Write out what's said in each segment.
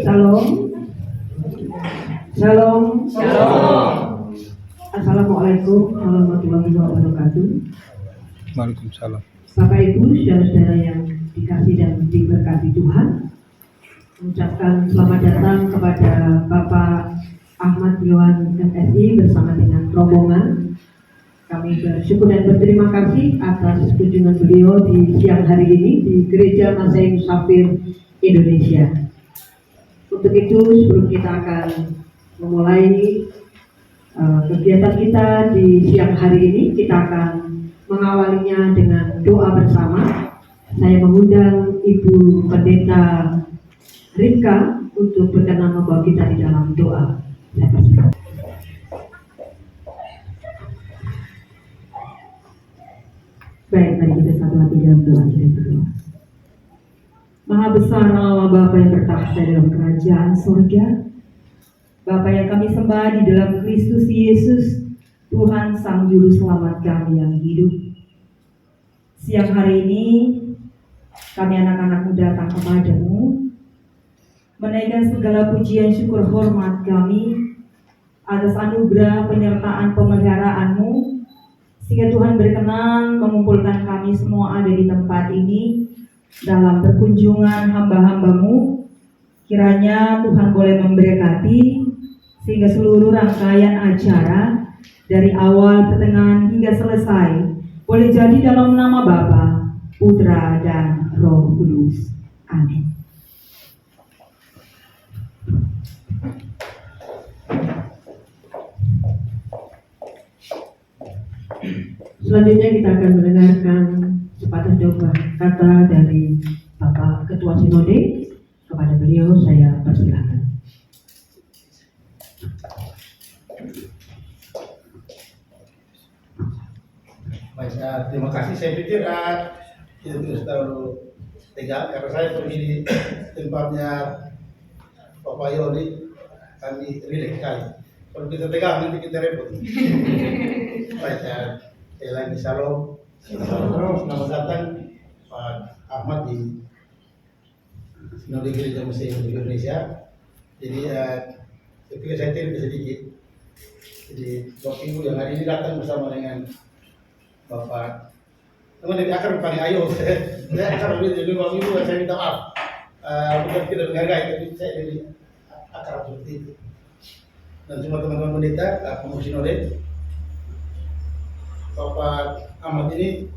Shalom. Shalom. Shalom. Assalamualaikum warahmatullahi wabarakatuh. Waalaikumsalam. Bapak Ibu, saudara-saudara yang dikasih dan diberkati Tuhan, mengucapkan selamat datang kepada Bapak Ahmad Yohan MSI bersama dengan rombongan. Kami bersyukur dan berterima kasih atas kunjungan beliau di siang hari ini di Gereja Masehi Musafir Indonesia. Untuk itu, sebelum kita akan memulai kegiatan kita di siang hari ini, kita akan mengawalinya dengan doa bersama. Saya mengundang Ibu Pendeta Rika untuk berkenan membawa kita di dalam doa. Saya persilakan. Baik, mari kita satu hati dalam doa kita berdua. Maha besar Allah Bapa yang bertahta dalam kerajaan surga, Bapa yang kami sembah di dalam Kristus Yesus, Tuhan Sang Juru Selamat kami yang hidup. Siang hari ini, kami anak-anakmu datang kepadamu, menaikkan segala pujian syukur hormat kami atas anugerah penyertaan pemeliharaanmu, sehingga Tuhan berkenan mengumpulkan kami semua ada di tempat ini dalam perkunjungan hamba-hambamu. Kiranya Tuhan boleh memberkati sehingga seluruh rangkaian acara dari awal, pertengahan hingga selesai boleh jadi dalam nama Bapa, Putra dan Roh Kudus. Amin. Selanjutnya kita akan mendengarkan sepatah doa kata dari Bapak Ketua Sinode. Kepada beliau saya persilakan. Baik, terima kasih. Saya pikir kita terus terlalu tegang karena saya pergi di tempatnya Bapak Yoni, kami rileks sekali. Kalau kita tegang nanti kita repot. Baik, sekali lagi shalom. Selamat datang Pak Ahmad di Sinode Gereja Masehi Indonesia. Jadi saya pikir saya cerita sedikit. Jadi Bapak Ibu yang hari ini datang bersama dengan Bapak teman dari akar paling ayo. Saya akar jadi Bapak Ibu, saya minta maaf. Bukan tidak menghargai, tapi saya dari akar seperti itu. Dan semua teman-teman pendeta, pengurus Sinode, Bapak Ahmad ini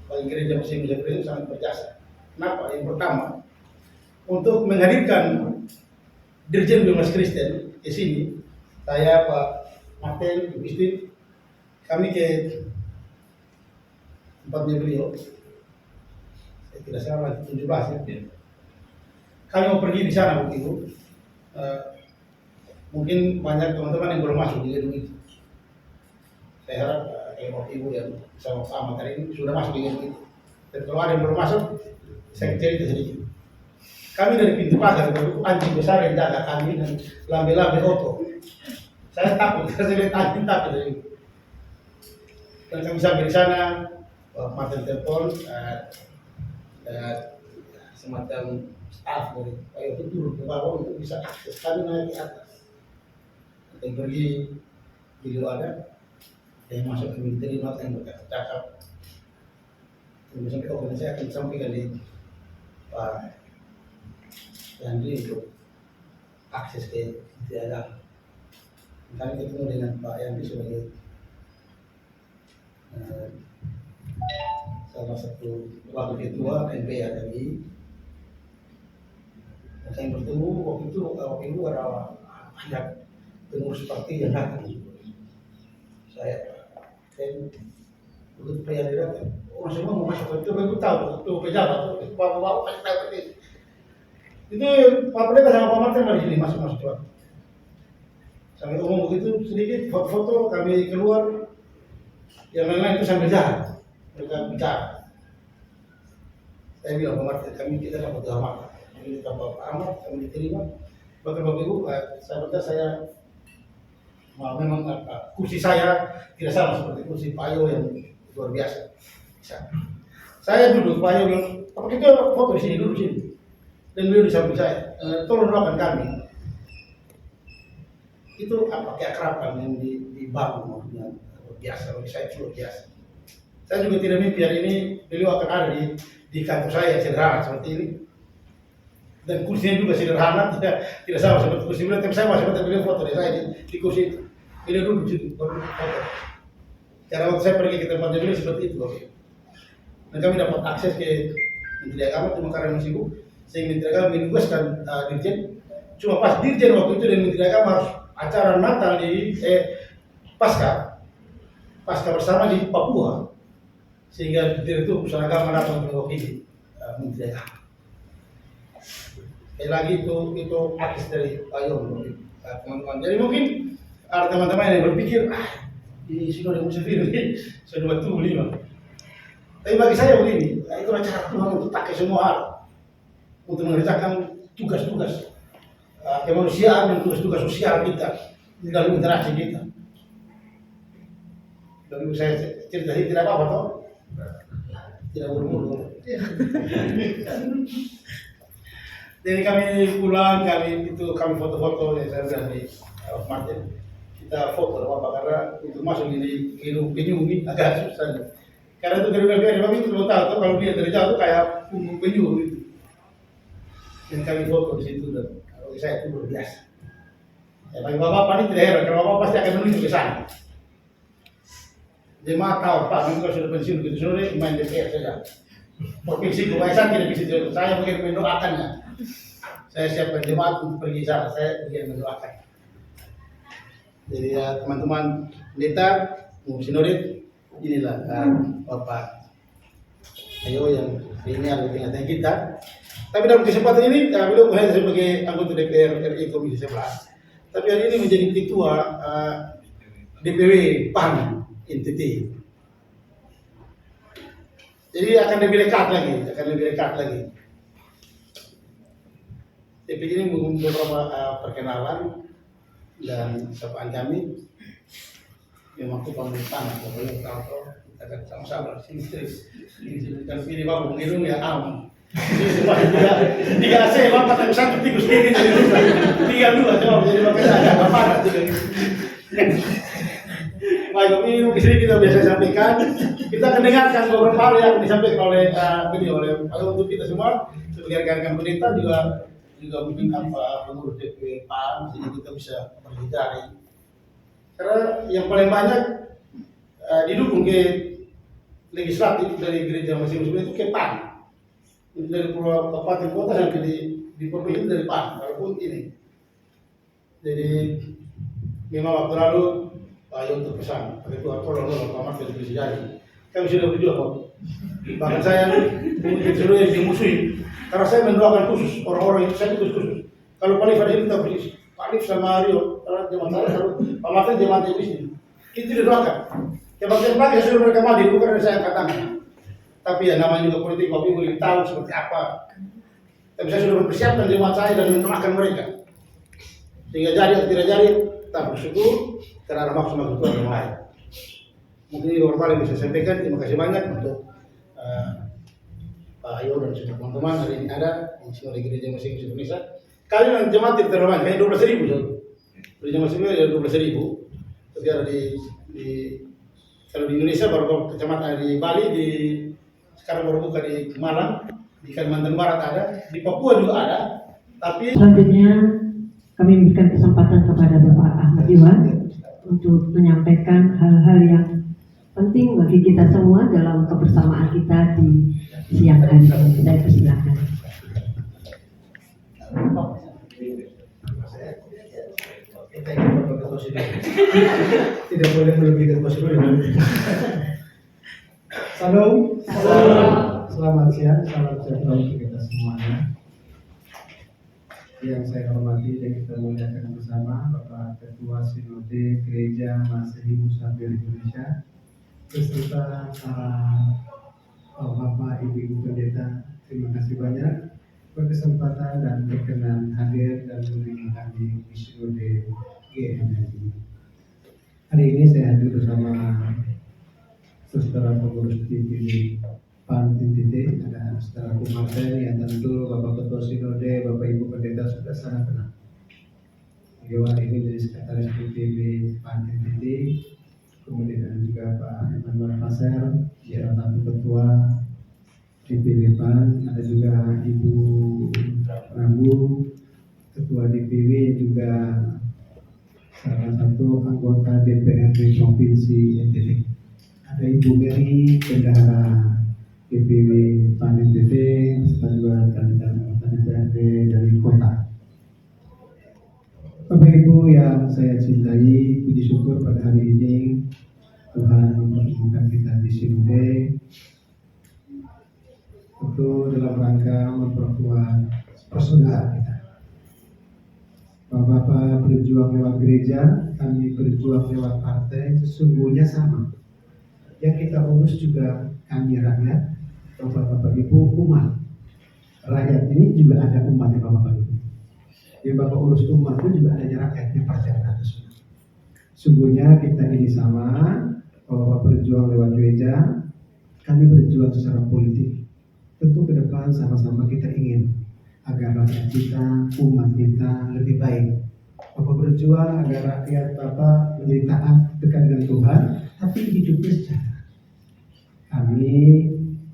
bagi Gereja Masehi Indonesia sangat berjasa. Kenapa? Yang pertama, untuk menghadirkan Dirjen Bimas Kristen di sini, saya Pak Martin, Ibu Istri, kami ke tempatnya beliau. Saya tidak salah 17 ya. Kami mau pergi di sana, Bu Ibu. Mungkin banyak teman-teman yang belum masuk di gedung itu. Saya harap Bapak Ibu yang sama Pak Ahmad hari ini sudah masuk di gedung itu. Dan kalau ada yang belum masuk, saya cerita sedikit. Kami dari pintu pagar itu anjing besar yang jaga kami dan lambe-lambe oto. Saya takut, saya lihat anjing takut dari itu. Dan kami sampai di sana, Martin telepon dan semacam staff dari Pak itu turun ke bawah untuk bisa akses kami naik ke atas. Kita pergi beliau ada, yang masuk ke militer not yang bercakap. Kemudian sampai organisasi akan disampaikan di Pak Yandri untuk akses ke dalam. Kami ketemu dengan Pak Yandri sebagai salah satu wakil ketua NPA tadi. saya bertemu waktu itu ada pengurus partai yang datang. Saya begitu pria dia datang, orang semua mau masuk itu, baru tahu itu pejabat, bawa kasih tahu itu Pak Pendeta sama Pak Martin di sini masuk coba. Sampai umum begitu sedikit foto-foto kami keluar, yang lain-lain itu sambil jalan mereka bicara. Saya bilang Pak Martin, kita dapat kehormatan, kami dapat Pak Ahmad, kami diterima. Bahkan Bapak Ibu, saya memang kursi saya tidak sama seperti kursi Pak Ayo yang luar biasa. Saya duduk, Pak Ayo bilang, apa kita foto di sini, duduk sini. Dan beliau di samping saya, tolong doakan kami. Itu keakraban yang dibangun, maksudnya luar biasa, bagi saya itu luar biasa. Saya juga tidak mimpi hari ini beliau akan ada di kantor saya yang sederhana seperti ini. Dan kursinya juga sederhana, tidak sama seperti kursi beliau, tapi saya masih dapat beliau foto di saya di kursi itu. Beliau duduk di situ, foto. Karena waktu saya pergi ke tempatnya beliau seperti itu. Dan kami dapat akses ke Menteri Agama cuma karena masih sibuk. Sehingga Menteri Agama menugaskan Dirjen. Cuma pas Dirjen waktu itu dan Menteri Agama harus acara Natal di Pasca bersama di Papua. Sehingga dari itu urusan agama dapat mewakili Menteri Agama. Lagi itu akses dari Pak Yon, teman-teman. Jadi mungkin ada teman-teman yang berpikir, ini sudah ada musuh ini sudah betul lima. Tapi bagi saya begini, itu cara Tuhan untuk pakai semua hal untuk mengerjakan tugas-tugas kemanusiaan dan tugas-tugas sosial kita dalam interaksi kita. Jadi saya cerita ini tidak apa-apa toh, tidak buru-buru. Jadi kami pulang, kami foto-foto yang saya bilang di Martin. Kita foto apa karena untuk masuk di gedung penyu ini agak susah. Karena itu gedung PPR itu lo tahu kalau dia dari jauh kayak punggung penyu gitu. Dan kami foto di situ dan bagi saya itu luar biasa. Ya bagi bapak ini tidak heran, karena bapak pasti akan menuju ke sana. Jemaat tahu Pak, nanti kalau sudah pensiun gitu sore main DPR saja. Provinsi Kebayasan tidak bisa jauh. Saya mungkin mendoakannya. Saya siapkan jemaat untuk pergi sana. Saya ingin mendoakan. Jadi ya teman-teman pendeta, sinodit, inilah Bapak Ayo yang ini ada di tengah-tengah kita. Tapi dalam kesempatan ini, beliau bukan hanya sebagai anggota DPR RI Komisi 11, tapi hari ini menjadi ketua DPW PAN NTT. Jadi akan lebih dekat lagi. DPW ini mengumpulkan beberapa perkenalan dan sapaan kami yang waktu pemerintahan pokoknya kalau kita akan sama-sama sini dan pilih bapak menghidung ya aman. Tiga C bapak tak bisa tikus ini tiga dua coba jadi makanya ada apa baik ini kesini kita biasa sampaikan, kita akan dengarkan beberapa hal yang disampaikan oleh beliau untuk kita semua sebagai rekan-rekan pendeta juga mungkin pengurus DPW PAN sehingga kita bisa berbicara. Karena yang paling banyak didukung ke legislatif dari gereja masing-masing itu ke PAN. Dari kabupaten kota sampai di provinsi dari PAN, walaupun ini. Jadi memang waktu lalu Pak Ayo untuk pesan, itu tolong Pak Martin bisa jadi. Kami sudah berjuang kok. Bahkan saya mungkin seluruh yang dimusuhi. Karena saya mendoakan khusus orang-orang itu saya khusus. Kalau Pak Alif ada ini kita beri Pak Alif sama Rio, karena jemaat saya harus Pak Martin jemaat di sini. Itu didoakan. Kebagian pagi sudah mereka mandi bukan dari saya angkat tangan. Tapi ya namanya juga politik, Bapak Ibu lebih tahu seperti apa. Tapi saya sudah mempersiapkan jemaat saya dan mendoakan mereka. Sehingga jadi atau tidak jadi, kita bersyukur karena ada maksud Tuhan yang lain. Mungkin ini beberapa yang bisa saya sampaikan. Terima kasih banyak untuk Pak Ayo dan semua teman-teman hari ini ada yang semua di gereja masing-masing Indonesia. Kalian jemaat tidak terlalu banyak, hanya 12.000 saja. Gereja masing-masing ada 12.000. Tapi ada kalau di Indonesia baru kecamatan di Bali, sekarang baru buka di Malang, di Kalimantan Barat ada, di Papua juga ada. Tapi selanjutnya kami memberikan kesempatan kepada Bapak Ahmad Iwan untuk menyampaikan hal-hal yang penting bagi kita semua dalam kebersamaan kita di siang hari ini. Saya persilakan. Kita ingin Bapak Ketua Sidang. Tidak boleh melebihi Ketua Sidang. Salam. Selamat siang, salam sejahtera untuk kita semuanya. Yang saya hormati dan kita muliakan bersama Bapak Ketua Sinode Gereja Masehi Musafir Indonesia, beserta para Bapak Ibu Pendeta. Terima kasih banyak berkesempatan dan berkenan hadir dan menerima kami di Sinode GMI. Hari ini saya hadir bersama saudara pengurus DPD PAN NTT, ada saudara Kumarten yang tentu Bapak Ketua Sinode, Bapak Ibu Pendeta sudah sangat kenal. Beliau hari ini menjadi sekretaris DPD PAN NTT, kemudian juga Pak Emmanuel Passer, salah satu ketua DPD PAN, ada juga Ibu Rambu, ketua DPW, juga salah satu anggota DPRD Provinsi NTT. Ada Ibu Mary, bendahara DPW PAN NTT, serta juga anggota DPRD dari kota. Bapak Ibu yang saya cintai, puji syukur pada hari ini Tuhan mempertemukan kita di Sinode, tentu dalam rangka memperkuat persaudaraan kita. Bapak berjuang lewat gereja, kami berjuang lewat partai, sesungguhnya sama. Yang kita urus juga kami rakyat, Bapak-Bapak Ibu umat. Rakyat ini juga ada umatnya Bapak Ibu. Yang Bapak urus umat itu juga ada rakyatnya, partai atas. Sesungguhnya kita ini sama. Bapak berjuang lewat gereja, kami berjuang secara politik. Tentu ke depan sama-sama kita ingin agar rakyat kita, umat kita lebih baik. Bapak berjuang agar rakyat Bapak menjadi taat, dekat dengan Tuhan, tapi hidupnya sejahtera. Kami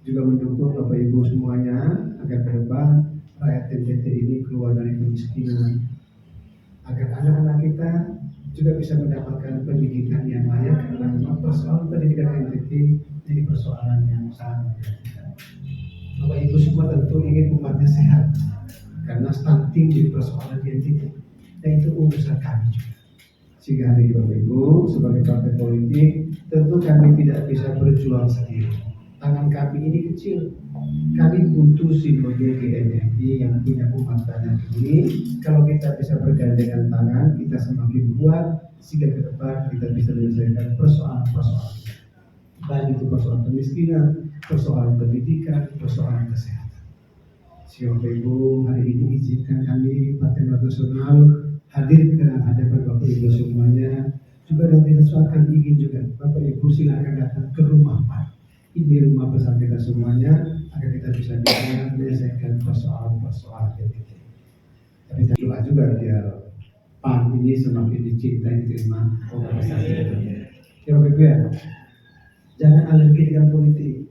juga mendukung Bapak Ibu semuanya agar ke depan rakyat NTT ini keluar dari kemiskinan, agar anak-anak kita juga bisa mendapatkan pendidikan yang layak, karena memang persoalan pendidikan NTT jadi persoalan yang sangat penting. Bapak Ibu semua tentu ingin umatnya sehat, karena stunting jadi persoalan di NTT, dan itu urusan kami juga. Sehingga hari ini Bapak Ibu sebagai partai politik tentu kami tidak bisa berjuang sendiri. Tangan kami ini kecil. Kami butuh Sinode GMI yang punya umat banyak ini. Kalau kita bisa bergandengan tangan, kita semakin kuat sehingga ke depan kita bisa menyelesaikan persoalan-persoalan. Baik itu persoalan kemiskinan, persoalan pendidikan, persoalan kesehatan. Sehingga Bapak Ibu hari ini izinkan kami Partai Nasional hadir ke hadapan Bapak Ibu semuanya. Juga nanti sesuatu akan ingin juga Bapak Ibu silakan datang ke rumah Pak. Ini rumah besar kita semuanya agar kita bisa menyelesaikan persoalan-persoalan kita. Tapi kita doa juga biar PAN ini semakin dicintai, diterima oleh masyarakat. Ya Bapak Ibu ya, jangan alergi dengan politik.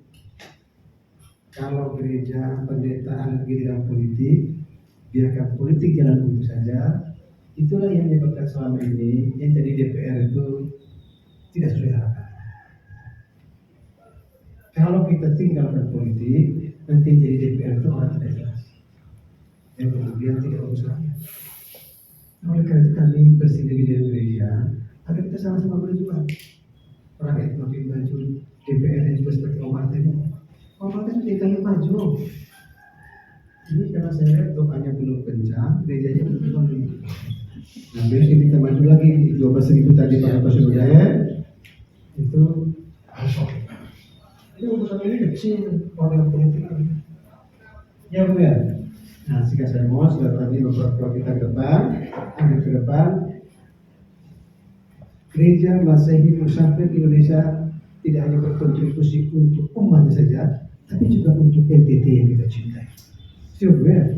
Kalau gereja pendeta alergi dengan politik, biarkan politik jalan buntu saja. Itulah yang menyebabkan selama ini yang jadi DPR itu tidak sesuai harapan. Kalau kita tinggalkan politik, nanti jadi DPR itu orang tidak jelas, yang kemudian tidak urus rakyat. Oleh karena itu kami bersindari di gereja agar kita sama-sama berjuang. Rakyat makin maju, DPR yang juga seperti Om Martin. Om Martin DKI maju. Ini karena saya lihat doanya belum kencang, gerejanya belum maju. Nah, besok kita maju lagi 12.000 tadi pada Pasudaya itu harus oke. Ini urusan ini kecil, orang politik ini. Ya Bu ya. Nah, jika saya mohon sudah tadi memperkuat kita ke depan, agar ke depan Gereja Masehi Musafir Indonesia tidak hanya berkontribusi untuk umatnya saja, tapi juga untuk NTT yang kita cintai. Siap ya.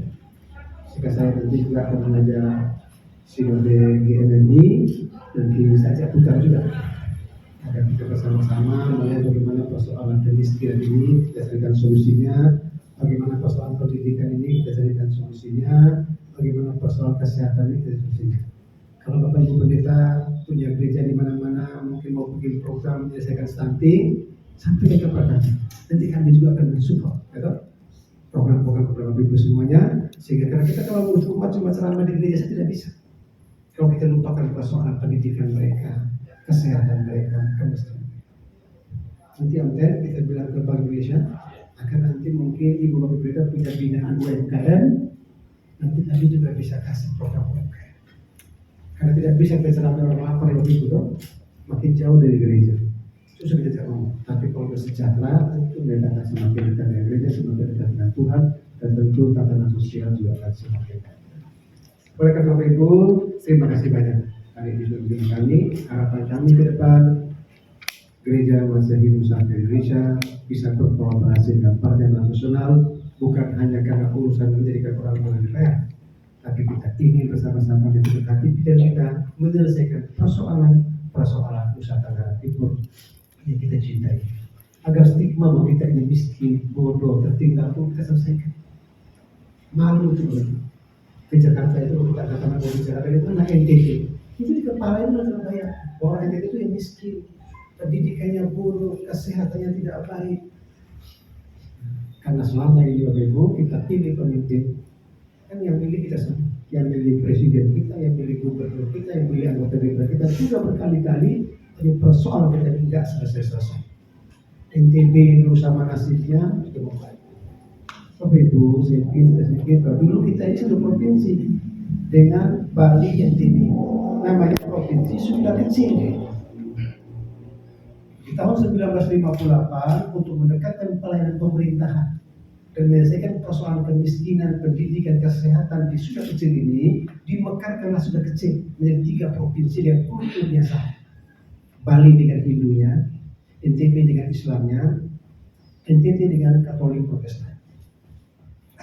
Jika saya nanti juga akan mengajar Sinode GMI, nanti saya putar juga agar kita bersama-sama melihat bagaimana persoalan kemiskinan ini kita carikan solusinya, bagaimana persoalan pendidikan ini kita carikan solusinya, bagaimana persoalan kesehatan ini kita solusinya. Kalau Bapak Ibu Pendeta punya gereja di mana-mana, mungkin mau bikin program menyelesaikan stunting, sampai ke kami. Nanti kami juga akan mensupport, betul? program-program kepada Bapak Ibu semuanya, sehingga karena kita kalau ngurus umat cuma ceramah di gereja tidak bisa. Kalau kita lupakan persoalan pendidikan mereka, kesehatan mereka, kemiskinan. Nanti onten kita bilang ke Bank Indonesia agar nanti mungkin Ibu Bapak Ibu punya binaan UMKM, nanti kami juga bisa kasih program UMKM. Karena tidak bisa kita ceramah orang lapar Bapak Ibu dong, makin jauh dari gereja. Itu sudah kita ngomong. Tapi kalau bersejahtera, tentu mereka akan semakin dekat dengan gereja, semakin dekat dengan Tuhan, dan tentu tatanan sosial juga akan semakin dekat. Oleh karena Bapak Ibu, terima kasih banyak. Hari ini sudah bimbing kami, harapan kami ke depan, Gereja Masehi Nusantara Indonesia bisa berkolaborasi dengan Partai Nasional, bukan hanya karena urusan menjadikan orang orang DPR, tapi kita ingin bersama-sama mendekati dan kita menyelesaikan persoalan Nusa Tenggara Timur yang kita cintai, agar stigma bahwa kita ini miskin, bodoh, tertinggal pun kita selesaikan. Malu itu ke Jakarta itu kita katakan mau bicara dari mana NTT itu di kepala itu Surabaya, orang NTT itu yang miskin, pendidikannya buruk, kesehatannya tidak baik. Karena selama ini Bapak Ibu kita pilih pemimpin, kan yang pilih kita semua, yang pilih presiden kita, yang pilih gubernur kita, yang pilih anggota DPR kita sudah berkali-kali. Tapi persoalan kita tidak selesai. NTB bersama nasibnya sudah membaik. Bapak Ibu, sedikit dulu kita ini satu provinsi dengan Bali NTB, namanya provinsi sudah kecil. Di tahun 1958 untuk mendekatkan pelayanan pemerintahan dan menyelesaikan persoalan kemiskinan, pendidikan, kesehatan di sudah kecil ini dimekarkanlah sudah kecil menjadi 3 provinsi yang kulturnya sama. Bali dengan Hindunya, NTB dengan Islamnya, NTT dengan Katolik Protestan.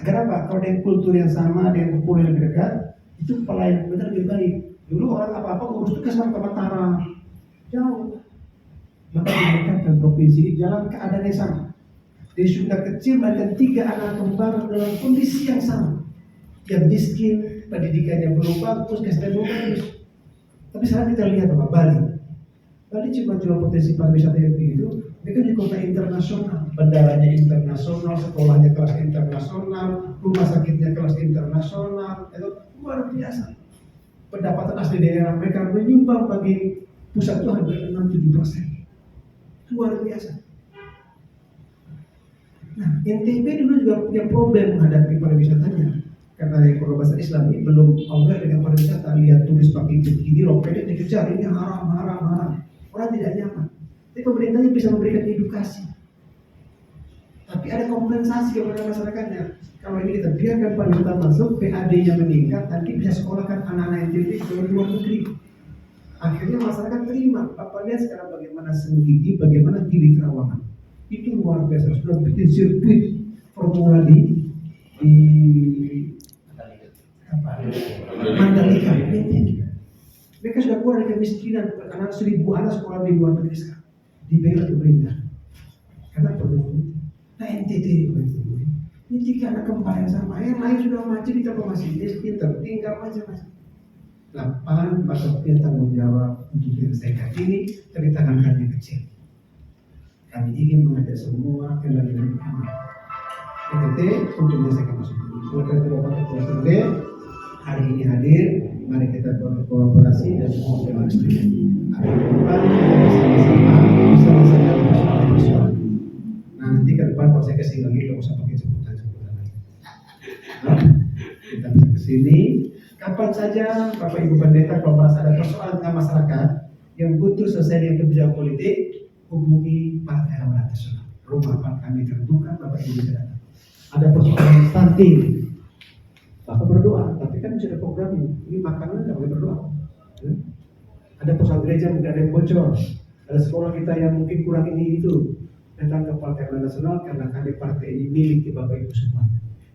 Agar apa? Kalau dengan kultur yang sama, dengan kultur yang lebih dekat, itu pelayanan benar lebih baik. Dulu orang apa-apa ngurus itu ke Mataram, jauh. Maka didekatkan provinsi ini dalam keadaan yang sama. Dari sudah kecil ada 3 anak kembar dalam kondisi yang sama. Yang miskin, pendidikannya belum bagus, kesehatan belum bagus. Tapi sekarang kita lihat apa? Bali cuma jual potensi pariwisata yang begitu, ini kan di kota internasional, bandaranya internasional, sekolahnya kelas internasional, rumah sakitnya kelas internasional, itu luar biasa. Pendapatan asli daerah mereka menyumbang bagi pusat itu hampir 6-7%, luar biasa. Nah, NTB dulu juga punya problem menghadapi pariwisatanya, karena yang kalau bahasa Islam ini belum aware dengan pariwisata. Lihat turis pakai begini, loketnya dikejar, ini haram. Orang tidak nyaman. Tapi pemerintahnya bisa memberikan edukasi. Tapi ada kompensasi kepada masyarakatnya. Kalau ini kita biarkan pariwisata masuk, PAD-nya meningkat, nanti bisa sekolahkan anak-anak NTB ke luar negeri. Akhirnya masyarakat terima. Bapak lihat sekarang bagaimana Senggigi, bagaimana Gili Trawangan. Itu luar biasa. Sudah bikin sirkuit formula di Mandalika. Mereka sudah keluar dari kemiskinan, karena 1000 anak sekolah di luar negeri sekarang dibela pemerintah. Karena perlu. Nah NTT ini 3 anak kembar yang sama, yang lain sudah maju, kita masih miskin, tertinggal macam-macam. 8 maka punya tanggung jawab untuk menyelesaikan ini, tapi tangan kami kecil. Kami ingin mengajak semua elemen kami. NTT untuk menyelesaikan masalah ini. Oleh karena itu Bapak Ketua SRD hari ini hadir. Mari kita berkolaborasi dan berkolaborasi. Hari depan kita bisa menyelesaikan persoalan. Nah nanti ke depan kalau saya kesini lagi nggak usah pakai jemputan lagi. Kita bisa kesini kapan saja Bapak Ibu Pendeta kalau merasa ada persoalan dengan masyarakat yang butuh selesai dengan kebijakan politik, hubungi Partai Amanat Nasional. Rumah kami terbuka, Bapak Ibu bisa datang. Ada persoalan stunting, Bapak berdoa, tapi kan bisa ada program ini makanan nggak boleh berdoa. Ada persoalan gereja mungkin ada yang bocor, ada sekolah kita yang mungkin kurang ini itu, datang ke Partai Amanat Nasional karena kami partai ini milik Bapak Ibu semua.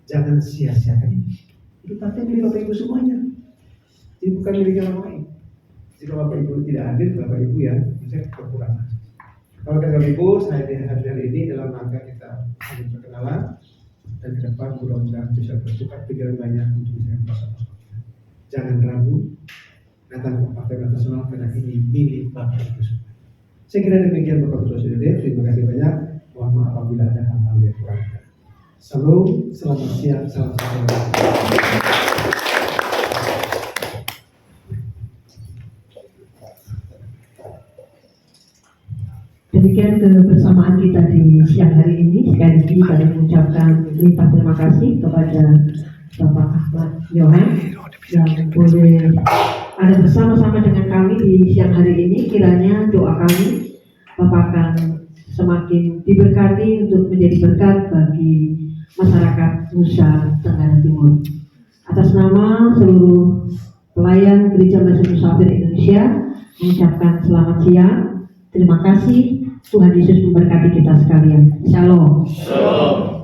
Jangan sia-siakan ini. Itu partai milik Bapak Ibu semuanya. Ini bukan milik orang lain. Jika Bapak Ibu tidak hadir, Bapak Ibu ya, bisa kekurangan. Kalau Bapak Ibu, saya hadir hari ini dalam rangka kita saling perkenalan. Dan ke depan mudah-mudahan bisa bertukar pikiran banyak untuk bisa memperbaiki. Jangan ragu datang ke Partai Nasional karena ini milik Bapak Ibu semua. Saya kira demikian Bapak Ketua SRD. Terima kasih banyak. Mohon maaf apabila ada hal-hal yang kurang. Shalom, selamat siang, salam sejahtera. Demikian kebersamaan kita di siang hari ini. Sekali lagi kami mengucapkan limpah terima kasih kepada Bapak Ahmad Yohan yang boleh ada bersama-sama dengan kami di siang hari ini. Kiranya doa kami Bapak akan semakin diberkati untuk menjadi berkat bagi masyarakat Nusa Tenggara Timur. Atas nama seluruh pelayan Gereja Masjid Musafir Indonesia mengucapkan selamat siang. Terima kasih. Tuhan Yesus memberkati kita sekalian. Shalom. Shalom.